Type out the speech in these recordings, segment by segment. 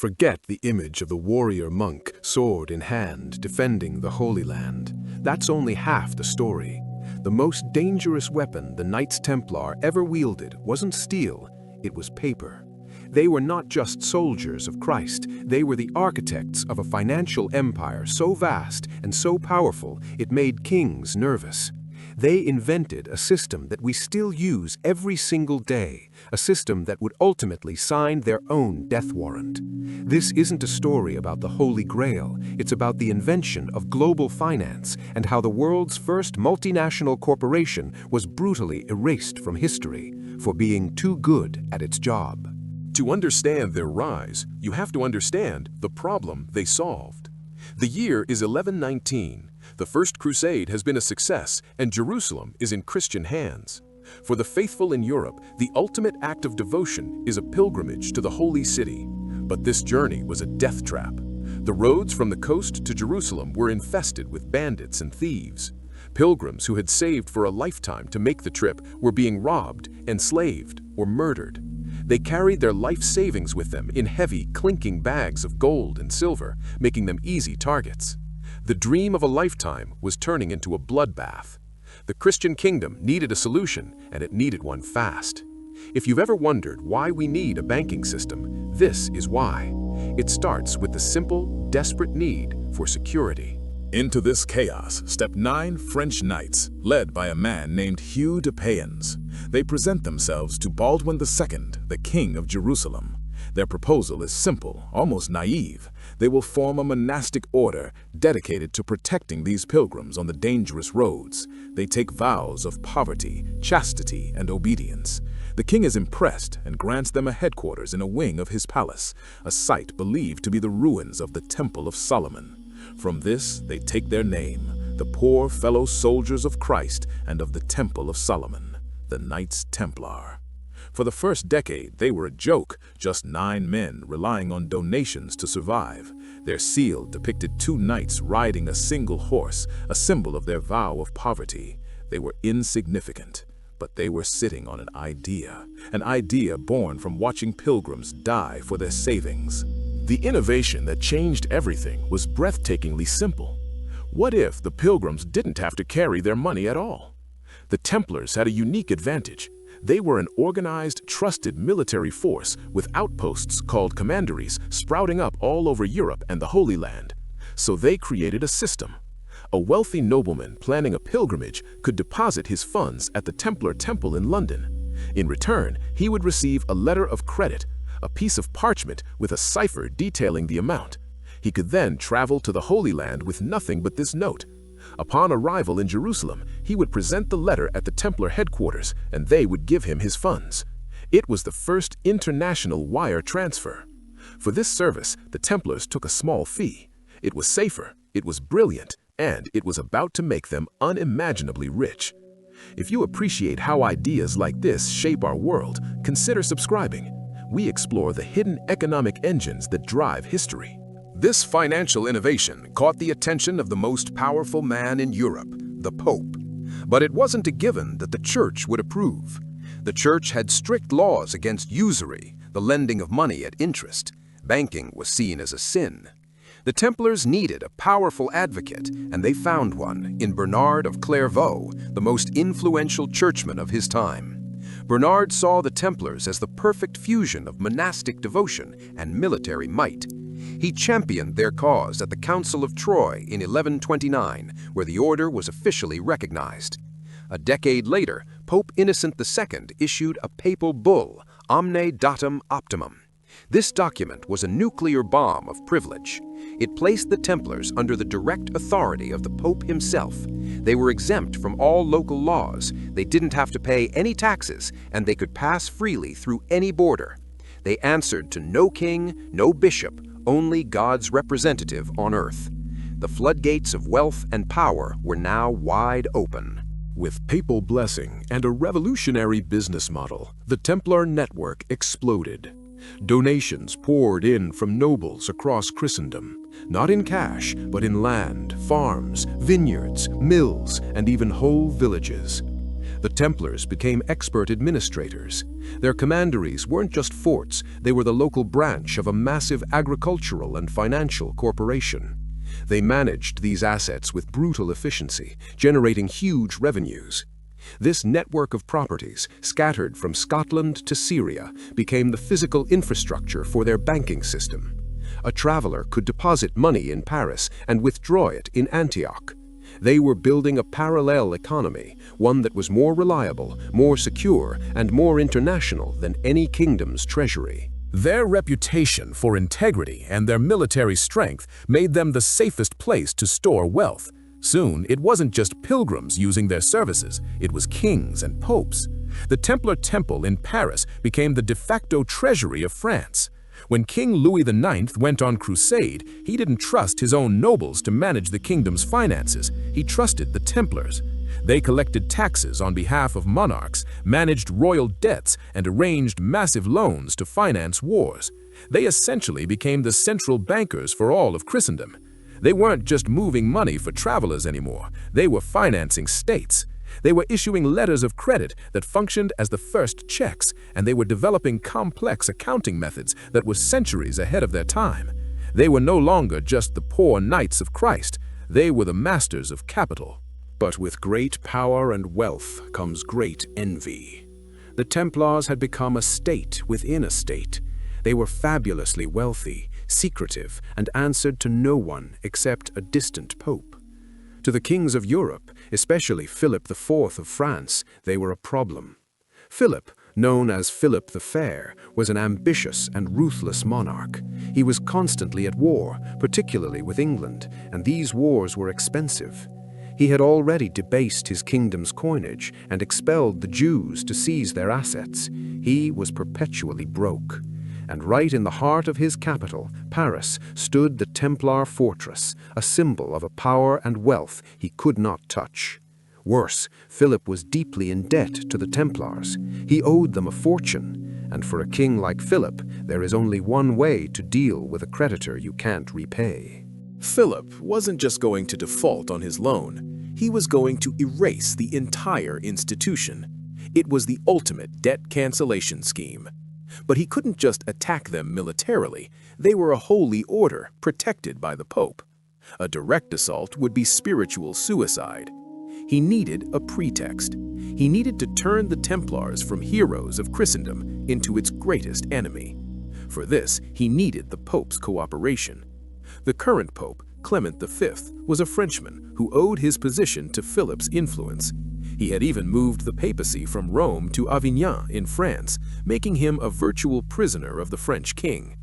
Forget the image of the warrior monk, sword in hand, defending the Holy Land. That's only half the story. The most dangerous weapon the Knights Templar ever wielded wasn't steel, it was paper. They were not just soldiers of Christ, they were the architects of a financial empire so vast and so powerful it made kings nervous. They invented a system that we still use every single day, a system that would ultimately sign their own death warrant. This isn't a story about the Holy Grail, it's about the invention of global finance and how the world's first multinational corporation was brutally erased from history for being too good at its job. To understand their rise, you have to understand the problem they solved. The year is 1119. The First Crusade has been a success, and Jerusalem is in Christian hands. For the faithful in Europe, the ultimate act of devotion is a pilgrimage to the Holy City. But this journey was a death trap. The roads from the coast to Jerusalem were infested with bandits and thieves. Pilgrims who had saved for a lifetime to make the trip were being robbed, enslaved, or murdered. They carried their life savings with them in heavy, clinking bags of gold and silver, making them easy targets. The dream of a lifetime was turning into a bloodbath. The Christian kingdom needed a solution, and it needed one fast. If you've ever wondered why we need a banking system, this is why. It starts with the simple, desperate need for security. Into this chaos step 9 French knights, led by a man named Hugh de Payens. They present themselves to Baldwin II, the King of Jerusalem. Their proposal is simple, almost naive. They will form a monastic order dedicated to protecting these pilgrims on the dangerous roads. They take vows of poverty, chastity, and obedience. The king is impressed and grants them a headquarters in a wing of his palace, a site believed to be the ruins of the Temple of Solomon. From this, they take their name, the poor fellow soldiers of Christ and of the Temple of Solomon, the Knights Templar. For the first decade, they were a joke, just 9 men relying on donations to survive. Their seal depicted 2 knights riding a single horse, a symbol of their vow of poverty. They were insignificant, but they were sitting on an idea born from watching pilgrims die for their savings. The innovation that changed everything was breathtakingly simple. What if the pilgrims didn't have to carry their money at all? The Templars had a unique advantage. They were an organized, trusted military force with outposts called commanderies sprouting up all over Europe and the Holy Land. So they created a system. A wealthy nobleman planning a pilgrimage could deposit his funds at the Templar Temple in London. In return, he would receive a letter of credit, a piece of parchment with a cipher detailing the amount. He could then travel to the Holy Land with nothing but this note. Upon arrival in Jerusalem, he would present the letter at the Templar headquarters, and they would give him his funds. It was the first international wire transfer. For this service, the Templars took a small fee. It was safer, it was brilliant, and it was about to make them unimaginably rich. If you appreciate how ideas like this shape our world, consider subscribing. We explore the hidden economic engines that drive history. This financial innovation caught the attention of the most powerful man in Europe, the Pope. But it wasn't a given that the Church would approve. The Church had strict laws against usury, the lending of money at interest. Banking was seen as a sin. The Templars needed a powerful advocate, and they found one in Bernard of Clairvaux, the most influential churchman of his time. Bernard saw the Templars as the perfect fusion of monastic devotion and military might. He championed their cause at the Council of Troy in 1129, where the order was officially recognized. A decade later, Pope Innocent II issued a papal bull, Omne Datum Optimum. This document was a nuclear bomb of privilege. It placed the Templars under the direct authority of the Pope himself. They were exempt from all local laws, they didn't have to pay any taxes, and they could pass freely through any border. They answered to no king, no bishop, only God's representative on earth. The floodgates of wealth and power were now wide open. With papal blessing and a revolutionary business model, the Templar network exploded. Donations poured in from nobles across Christendom, not in cash, but in land, farms, vineyards, mills, and even whole villages. The Templars became expert administrators. Their commanderies weren't just forts, they were the local branch of a massive agricultural and financial corporation. They managed these assets with brutal efficiency, generating huge revenues. This network of properties, scattered from Scotland to Syria, became the physical infrastructure for their banking system. A traveler could deposit money in Paris and withdraw it in Antioch. They were building a parallel economy, one that was more reliable, more secure, and more international than any kingdom's treasury. Their reputation for integrity and their military strength made them the safest place to store wealth. Soon, it wasn't just pilgrims using their services, it was kings and popes. The Templar Temple in Paris became the de facto treasury of France. When King Louis IX went on crusade, he didn't trust his own nobles to manage the kingdom's finances. He trusted the Templars. They collected taxes on behalf of monarchs, managed royal debts, and arranged massive loans to finance wars. They essentially became the central bankers for all of Christendom. They weren't just moving money for travelers anymore. They were financing states. They were issuing letters of credit that functioned as the first checks, and they were developing complex accounting methods that were centuries ahead of their time. They were no longer just the poor knights of Christ. They were the masters of capital. But with great power and wealth comes great envy. The Templars had become a state within a state. They were fabulously wealthy, secretive, and answered to no one except a distant pope. To the kings of Europe, especially Philip IV of France, they were a problem. Philip, known as Philip the Fair, was an ambitious and ruthless monarch. He was constantly at war, particularly with England, and these wars were expensive. He had already debased his kingdom's coinage and expelled the Jews to seize their assets. He was perpetually broke. And right in the heart of his capital, Paris, stood the Templar fortress, a symbol of a power and wealth he could not touch. Worse, Philip was deeply in debt to the Templars. He owed them a fortune, and for a king like Philip, there is only one way to deal with a creditor you can't repay. Philip wasn't just going to default on his loan. He was going to erase the entire institution. It was the ultimate debt cancellation scheme. But he couldn't just attack them militarily. They were a holy order protected by the Pope. A direct assault would be spiritual suicide. He needed a pretext. He needed to turn the Templars from heroes of Christendom into its greatest enemy. For this, he needed the Pope's cooperation. The current Pope, Clement V, was a Frenchman who owed his position to Philip's influence. He had even moved the papacy from Rome to Avignon in France, making him a virtual prisoner of the French king.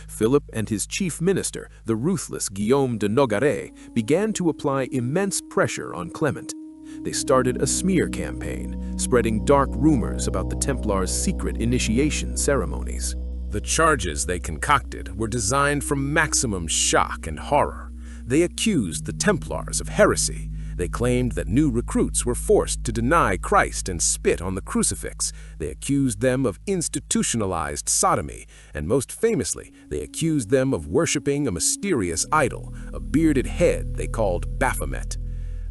Philip and his chief minister, the ruthless Guillaume de Nogaret, began to apply immense pressure on Clement. They started a smear campaign, spreading dark rumors about the Templars' secret initiation ceremonies. The charges they concocted were designed for maximum shock and horror. They accused the Templars of heresy. They claimed that new recruits were forced to deny Christ and spit on the crucifix. They accused them of institutionalized sodomy, and most famously, they accused them of worshiping a mysterious idol, a bearded head they called Baphomet.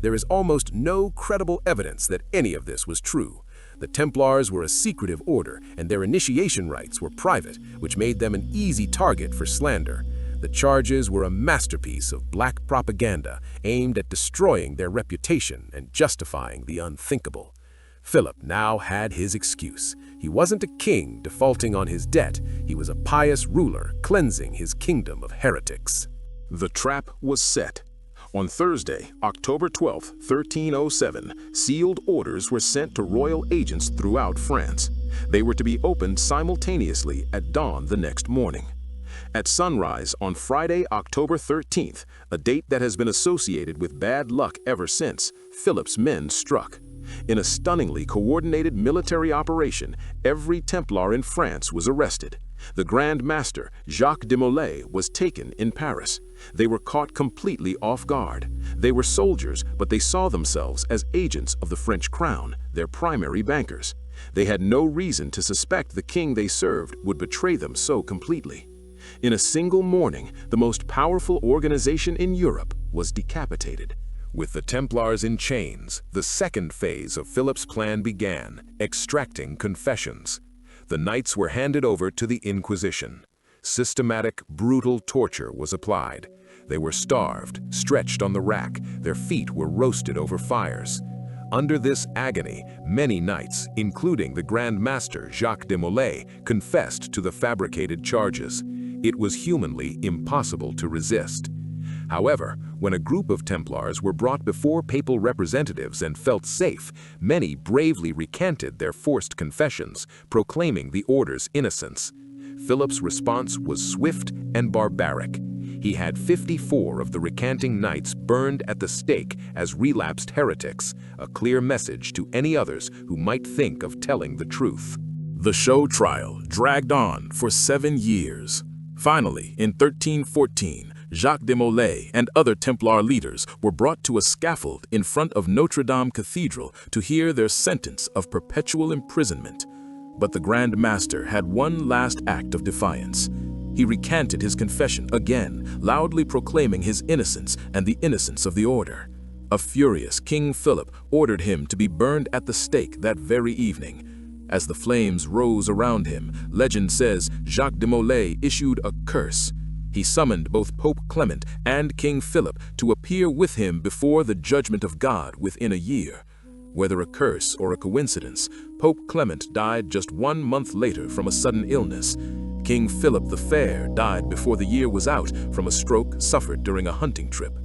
There is almost no credible evidence that any of this was true. The Templars were a secretive order, and their initiation rites were private, which made them an easy target for slander. The charges were a masterpiece of black propaganda aimed at destroying their reputation and justifying the unthinkable. Philip now had his excuse. He wasn't a king defaulting on his debt. He was a pious ruler cleansing his kingdom of heretics. The trap was set. On Thursday, October 12, 1307, sealed orders were sent to royal agents throughout France. They were to be opened simultaneously at dawn the next morning. At sunrise on Friday, October 13th, a date that has been associated with bad luck ever since, Philip's men struck. In a stunningly coordinated military operation, every Templar in France was arrested. The Grand Master, Jacques de Molay, was taken in Paris. They were caught completely off guard. They were soldiers, but they saw themselves as agents of the French crown, their primary bankers. They had no reason to suspect the king they served would betray them so completely. In a single morning, the most powerful organization in Europe was decapitated. With the Templars in chains, the second phase of Philip's plan began, extracting confessions. The knights were handed over to the Inquisition. Systematic, brutal torture was applied. They were starved, stretched on the rack, their feet were roasted over fires. Under this agony, many knights, including the Grand Master Jacques de Molay, confessed to the fabricated charges. It was humanly impossible to resist. However, when a group of Templars were brought before papal representatives and felt safe, many bravely recanted their forced confessions, proclaiming the order's innocence. Philip's response was swift and barbaric. He had 54 of the recanting knights burned at the stake as relapsed heretics, a clear message to any others who might think of telling the truth. The show trial dragged on for 7 years. Finally, in 1314, Jacques de Molay and other Templar leaders were brought to a scaffold in front of Notre Dame Cathedral to hear their sentence of perpetual imprisonment. But the Grand Master had one last act of defiance. He recanted his confession again, loudly proclaiming his innocence and the innocence of the order. A furious King Philip ordered him to be burned at the stake that very evening. As the flames rose around him, legend says Jacques de Molay issued a curse. He summoned both Pope Clement and King Philip to appear with him before the judgment of God within a year. Whether a curse or a coincidence, Pope Clement died just 1 month later from a sudden illness. King Philip the Fair died before the year was out from a stroke suffered during a hunting trip.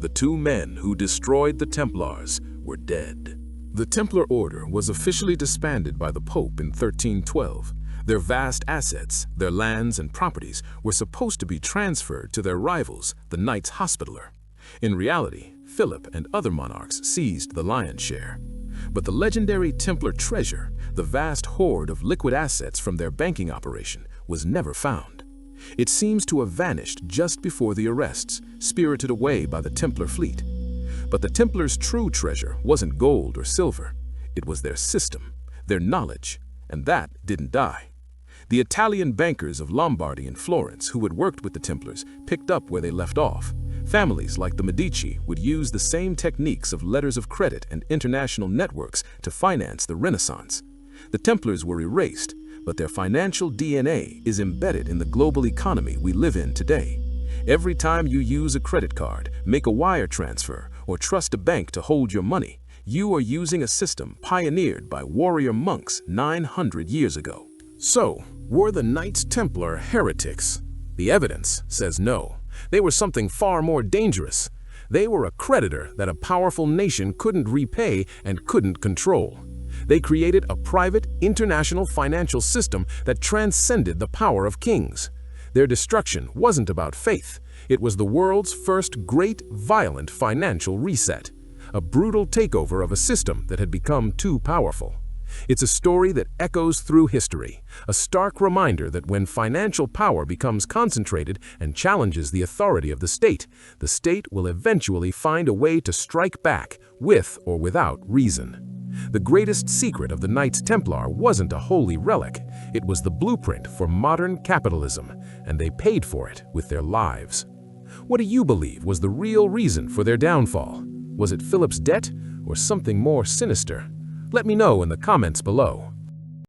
The two men who destroyed the Templars were dead. The Templar Order was officially disbanded by the Pope in 1312. Their vast assets, their lands and properties, were supposed to be transferred to their rivals, the Knights Hospitaller. In reality, Philip and other monarchs seized the lion's share. But the legendary Templar treasure, the vast hoard of liquid assets from their banking operation, was never found. It seems to have vanished just before the arrests, spirited away by the Templar fleet. But the Templars' true treasure wasn't gold or silver. It was their system, their knowledge, and that didn't die. The Italian bankers of Lombardy and Florence who had worked with the Templars picked up where they left off. Families like the Medici would use the same techniques of letters of credit and international networks to finance the Renaissance. The Templars were erased, but their financial DNA is embedded in the global economy we live in today. Every time you use a credit card, make a wire transfer, or trust a bank to hold your money, you are using a system pioneered by warrior monks 900 years ago. So, were the Knights Templar heretics? The evidence says no. They were something far more dangerous. They were a creditor that a powerful nation couldn't repay and couldn't control. They created a private, international financial system that transcended the power of kings. Their destruction wasn't about faith. It was the world's first great, violent financial reset. A brutal takeover of a system that had become too powerful. It's a story that echoes through history, a stark reminder that when financial power becomes concentrated and challenges the authority of the state will eventually find a way to strike back, with or without reason. The greatest secret of the Knights Templar wasn't a holy relic. It was the blueprint for modern capitalism, and they paid for it with their lives. What do you believe was the real reason for their downfall? Was it Philip's debt or something more sinister? Let me know in the comments below.